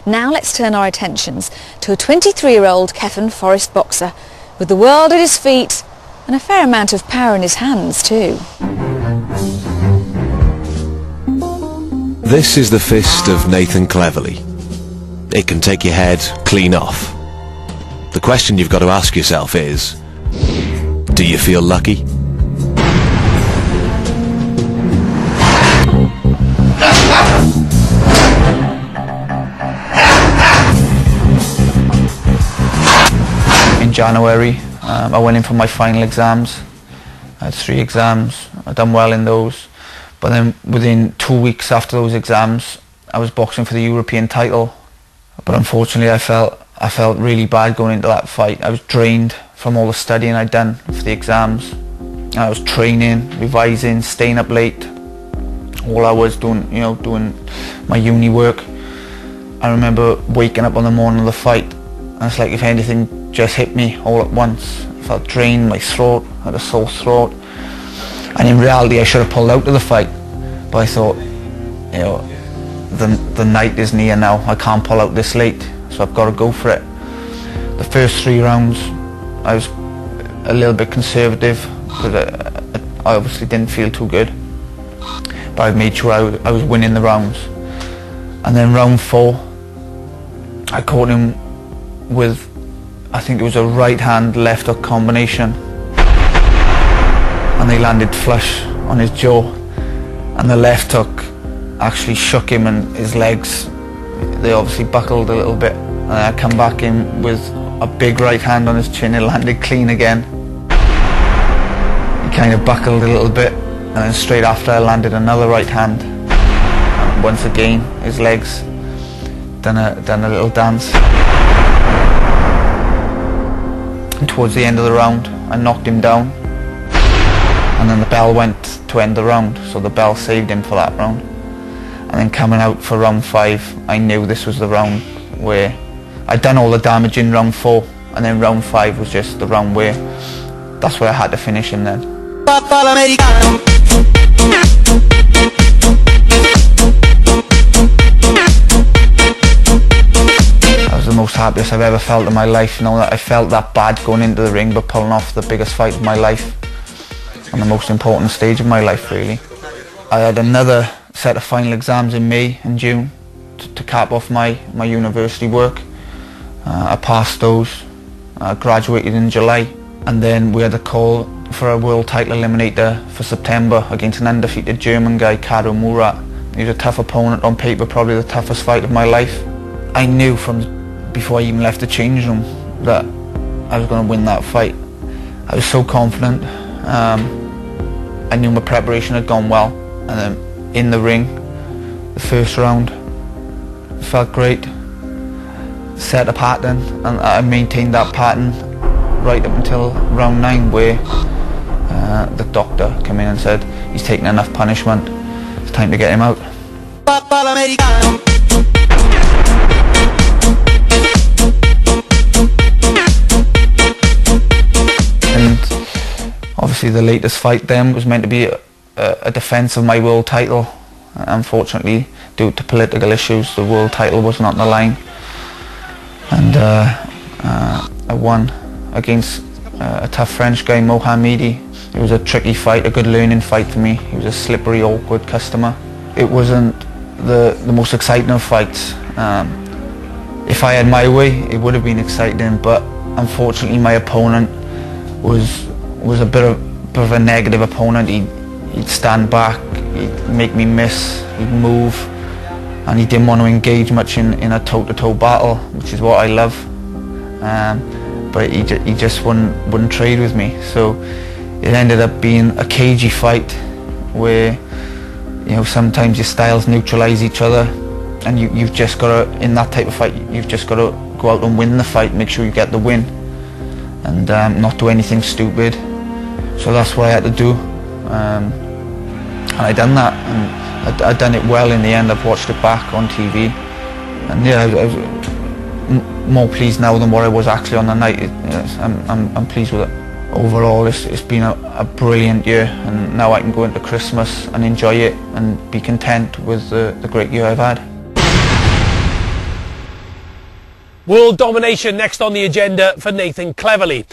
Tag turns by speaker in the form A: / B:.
A: Now let's turn our attentions to a 23-year-old Kevin Forrest boxer with the world at his feet and a fair amount of power in his hands too.
B: This is the fist of Nathan Cleverly. It can take your head clean off. The question you've got to ask yourself is, do you feel lucky?
C: In January, I went in for my final exams. I had 3 exams. I'd done well in those. But then within 2 weeks after those exams, I was boxing for the European title. But unfortunately, I felt really bad going into that fight. I was drained from all the studying I'd done for the exams. I was training, revising, staying up late. All I was doing, doing my uni work. I remember waking up on the morning of the fight, and it's like if anything just hit me all at once. I felt drained, my throat, I had a sore throat. And in reality, I should have pulled out of the fight. But I thought, the night is near now. I can't pull out this late, so I've got to go for it. The first 3 rounds, I was a little bit conservative because I obviously didn't feel too good. But I made sure I was winning the rounds. And then round 4, I caught him with, I think it was a right hand left hook combination. And they landed flush on his jaw. And the left hook actually shook him, and his legs, they obviously buckled a little bit. And I come back in with a big right hand on his chin. It landed clean again. He kind of buckled a little bit, and then straight after I landed another right hand. And once again, his legs done a little dance. And towards the end of the round, I knocked him down. And then the bell went to end the round, so the bell saved him for that round. And then coming out for round 5, I knew this was the round where I'd done all the damage in round 4, and then round 5 was just the round where that's where I had to finish him then. That was the most happiest I've ever felt in my life, that I felt that bad going into the ring, but pulling off the biggest fight of my life on the most important stage of my life, really. I had another set of final exams in May and June to cap off my university work. I passed those, I graduated in July, and then we had a call for a world title eliminator for September against an undefeated German guy, Karo Murat. He was a tough opponent on paper, probably the toughest fight of my life. I knew from before I even left the change room that I was going to win that fight. I was so confident. I knew my preparation had gone well, and then in the ring, the first round, it felt great. Set a pattern, and I maintained that pattern right up until round 9, where the doctor came in and said he's taken enough punishment, it's time to get him out. And obviously the latest fight then was meant to be a defence of my world title. Unfortunately, due to political issues, the world title wasn't on the line. And I won against a tough French guy, Mohamedi. It was a tricky fight, a good learning fight for me. He was a slippery, awkward customer. It wasn't the most exciting of fights. If I had my way, it would have been exciting, but unfortunately my opponent was a bit of a negative opponent. He'd stand back, he'd make me miss, he'd move, and he didn't want to engage much in a toe-to-toe battle, which is what I love. But he just wouldn't trade with me. So it ended up being a cagey fight where sometimes your styles neutralise each other, and you've just got to, in that type of fight, you've just got to go out and win the fight, make sure you get the win, and not do anything stupid. So that's what I had to do, and I done that, and I'd done it well in the end. I've watched it back on TV, and yeah, I was more pleased now than what I was actually on the night. I'm pleased with it. Overall, it's been a brilliant year, and now I can go into Christmas and enjoy it and be content with the great year I've had.
D: World domination next on the agenda for Nathan Cleverly.